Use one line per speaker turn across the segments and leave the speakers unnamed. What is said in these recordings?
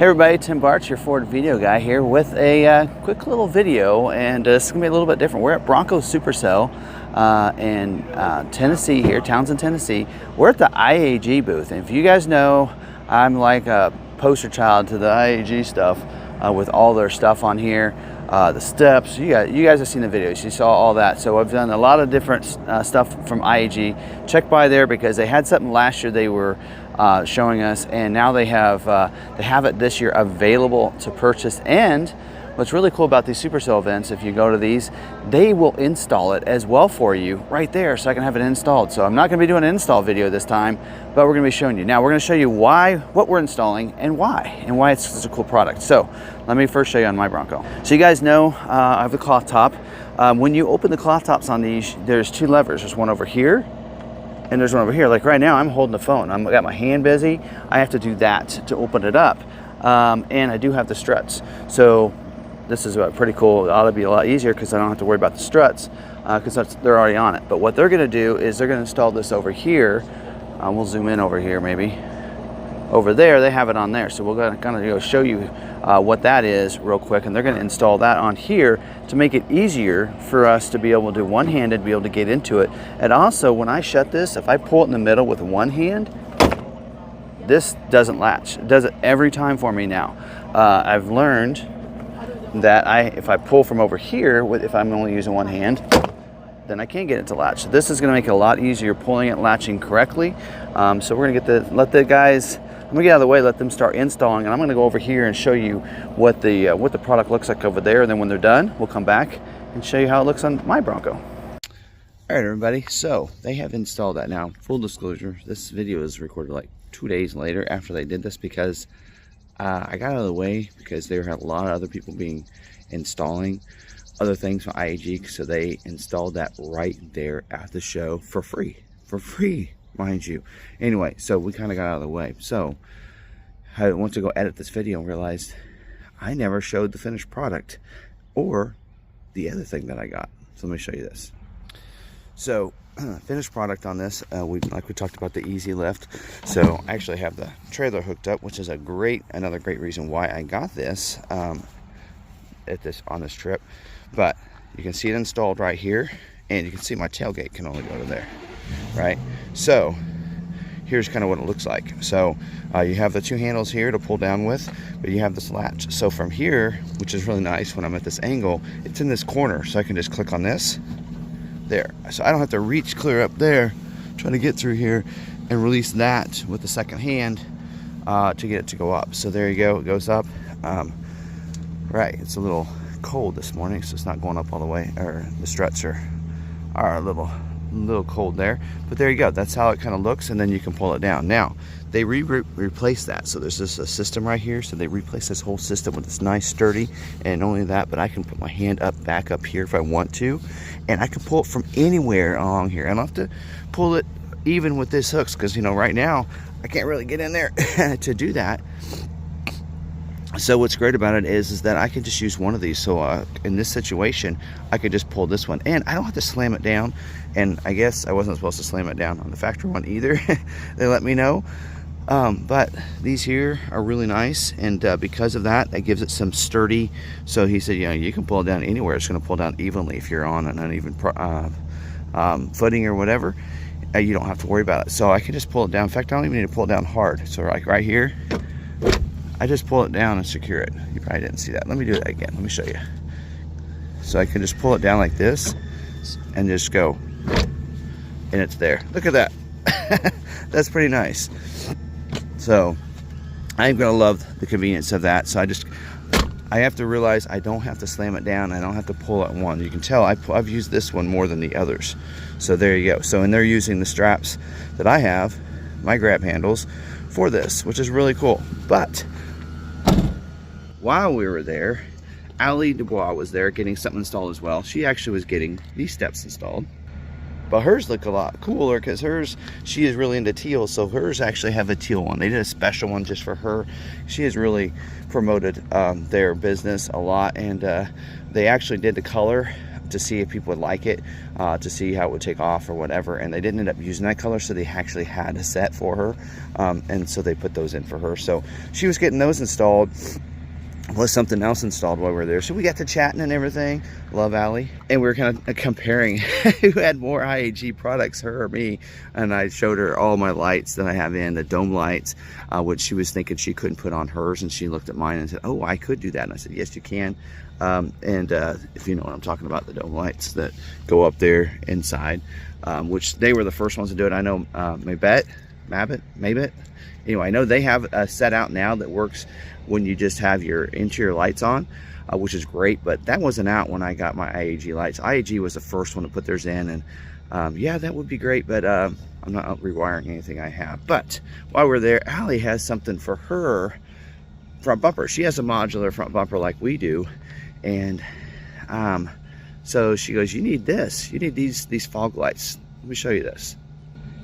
Hey everybody, Tim Bartz, your Ford video guy here with a quick little video, and it's going to be a little bit different. We're at Bronco Supercell in Tennessee here, Townsend, Tennessee. We're at the IAG booth, and if you guys know, I'm like a poster child to the IAG stuff with all their stuff on here. The steps, you guys have seen the videos, you saw all that. So I've done a lot of different stuff from IAG. Check by there because they had something last year they were showing us, and now they have it this year available to purchase. And what's really cool about these Supercell events, if you go to these, they will install it as well for you right there, so I can have it installed. So I'm not going to be doing an install video this time, but we're going to be showing you. Now we're going to show you what we're installing and why it's such a cool product. So let me first show you on my Bronco. So you guys know I have the cloth top. When you open the cloth tops on these, there's two levers. There's one over here and there's one over here. Like right now I'm holding the phone, I've got my hand busy, I have to do that to open it up. And I do have the struts, so this is pretty cool. It ought to be a lot easier because I don't have to worry about the struts because they're already on it. But what they're going to do is they're going to install this over here. We'll zoom in over here maybe. Over there they have it on there, so we're going to kind of go show you what that is real quick, and they're going to install that on here to make it easier for us to be able to do one-handed, be able to get into it. And also when I shut this, if I pull it in the middle with one hand, this doesn't latch. It does it every time for me now. I've learned that if I pull from over here, if I'm only using one hand, then I can't get it to latch. So this is going to make it a lot easier pulling it, latching correctly. So we're going to let the guys, I'm going to get out of the way, let them start installing, and I'm going to go over here and show you what the product looks like over there. And then when they're done, we'll come back and show you how it looks on my Bronco. All right, everybody. So they have installed that now. Full disclosure: this video is recorded like 2 days later after they did this because I got out of the way because there had a lot of other people installing other things from IAG, so they installed that right there at the show for free, mind you. Anyway, so we kind of got out of the way. So I went to go edit this video and realized I never showed the finished product or the other thing that I got. So let me show you this. So finished product on this, like we talked about, the easy lift. So I actually have the trailer hooked up, which is another great reason why I got this on this trip. But you can see it installed right here, and you can see my tailgate can only go to there, right? So here's kind of what it looks like. So you have the two handles here to pull down with, but you have this latch. So from here, which is really nice when I'm at this angle, it's in this corner, so I can just click on this there, so I don't have to reach clear up there trying to get through here and release that with the second hand to get it to go up. So there you go, it goes up. Right, it's a little cold this morning, so it's not going up all the way, or the struts are a little cold there, but there you go, that's how it kind of looks. And then you can pull it down. Now they replaced that, so there's just a system right here, so they replaced this whole system with this nice sturdy. And not only that, but I can put my hand back up here if I want to, and I can pull it from anywhere along here. I don't have to pull it even with this hooks, because right now I can't really get in there to do that. So what's great about it is that I can just use one of these. So in this situation, I could just pull this one, and I don't have to slam it down. And I guess I wasn't supposed to slam it down on the factory one either. They let me know. But these here are really nice, and because of that, it gives it some sturdy. So he said, you can pull it down anywhere. It's going to pull down evenly if you're on an uneven footing or whatever. You don't have to worry about it. So I can just pull it down. In fact, I don't even need to pull it down hard. So like right here, I just pull it down and secure it. You probably didn't see that. Let me do that again. Let me show you. So I can just pull it down like this and just go, and it's there. Look at that. That's pretty nice. So I'm gonna love the convenience of that. So I have to realize I don't have to slam it down. I don't have to pull at one. You can tell I've used this one more than the others. So there you go. So, and they're using the straps that I have, my grab handles, for this, which is really cool. But while we were there, Ali Dubois was there getting something installed as well. She actually was getting these steps installed, but hers look a lot cooler because she is really into teal, so hers actually have a teal one. They did a special one just for her. She has really promoted their business a lot, and they actually did the color to see if people would like it, to see how it would take off or whatever, and they didn't end up using that color, so they actually had a set for her, and so they put those in for her. So she was getting those installed. Was something else installed while we were there, so we got to chatting and everything. Love Allie, and we were kind of comparing who had more IAG products, her or me. And I showed her all my lights that I have in, the dome lights, which she was thinking she couldn't put on hers, and she looked at mine and said, oh, I could do that. And I said, yes, you can. If you know what I'm talking about, the dome lights that go up there inside, which they were the first ones to do it. I know Maybet, anyway, I know they have a set out now that works when you just have your interior lights on, which is great, but that wasn't out when I got my IAG lights. IAG was the first one to put theirs in, and yeah, that would be great, but I'm not rewiring anything I have. But while we're there, Allie has something for her front bumper. She has a modular front bumper like we do, and so she goes, you need this, you need these fog lights. Let me show you this.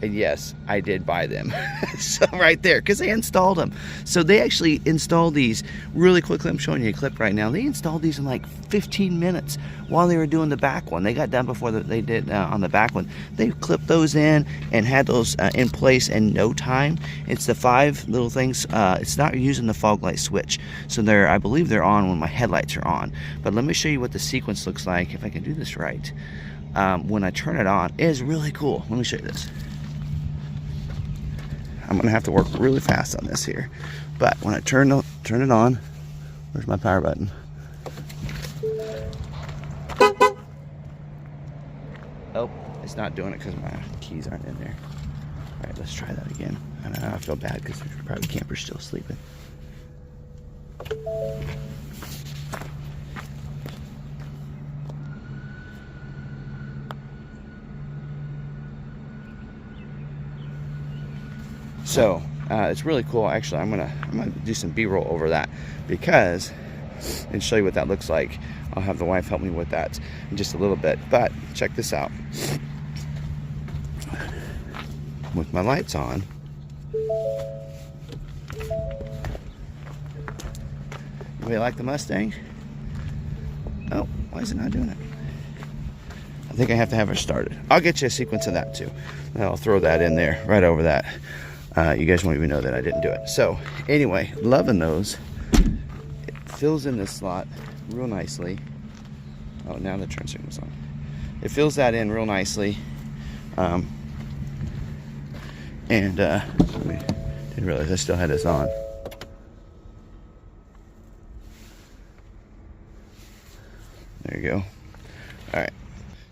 And yes, I did buy them. So right there, because they installed them. So they actually installed these really quickly. I'm showing you a clip right now. They installed these in like 15 minutes while they were doing the back one. They got done before they did on the back one. They clipped those in and had those in place in no time. It's the 5 little things. It's not using the fog light switch. So I believe they're on when my headlights are on. But let me show you what the sequence looks like, if I can do this right. When I turn it on, it is really cool. Let me show you this. I'm gonna have to work really fast on this here, but when I turn it on, where's my power button? Oh, it's not doing it because my keys aren't in there. All right, let's try that again. And I feel bad because there's probably campers still sleeping. So it's really cool. Actually, I'm gonna do some B-roll over that and show you what that looks like. I'll have the wife help me with that in just a little bit. But check this out. With my lights on, anybody like the Mustang? Oh, why is it not doing it? I think I have to have her started. I'll get you a sequence of that too. And I'll throw that in there right over that. You guys won't even know that I didn't do it. So anyway, loving those. It fills in this slot real nicely. Oh, now the turn signal's on. It fills that in real nicely. I didn't realize I still had this on. There you go. All right.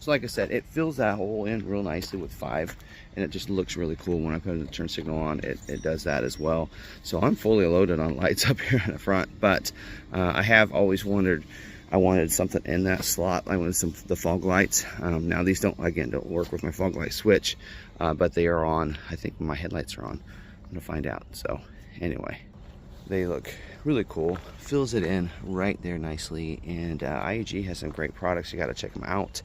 So like I said, it fills that hole in real nicely with 5, and it just looks really cool. When I put the turn signal on, it does that as well. So I'm fully loaded on lights up here in the front, but I have always wondered, I wanted something in that slot. I wanted the fog lights. Now these don't work with my fog light switch, but they are on. I think my headlights are on. I'm gonna find out. So anyway, they look really cool. Fills it in right there nicely, and IAG has some great products. You got to check them out.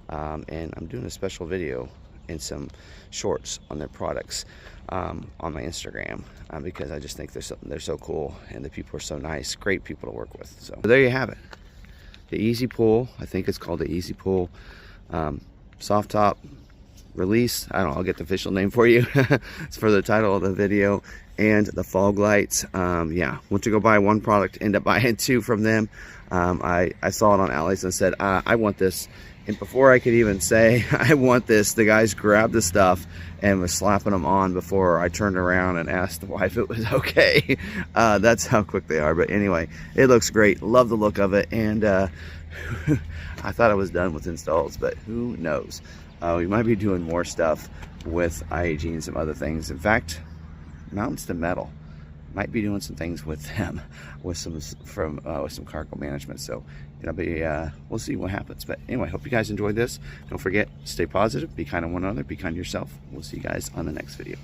And I'm doing a special video and some shorts on their products on my Instagram, because I just think they're so cool, and the people are so nice. Great people to work with. So there you have it. The Easy Pull, I think it's called the Easy Pull soft top release. I don't know, I'll get the official name for you. It's for the title of the video. And the fog lights. Yeah, went to go buy one product, end up buying 2 from them. I saw it on Allie's and said, I want this. And before I could even say I want this, the guys grabbed the stuff and was slapping them on before I turned around and asked the wife if it was okay. That's how quick they are. But anyway, it looks great. Love the look of it. And I thought I was done with installs, but who knows? We might be doing more stuff with IAG and some other things. In fact, Mountains to Metal might be doing some things with them, with some cargo management. So it'll be we'll see what happens. But anyway, hope you guys enjoyed this. Don't forget, stay positive, be kind to one another, be kind to yourself. We'll see you guys on the next video.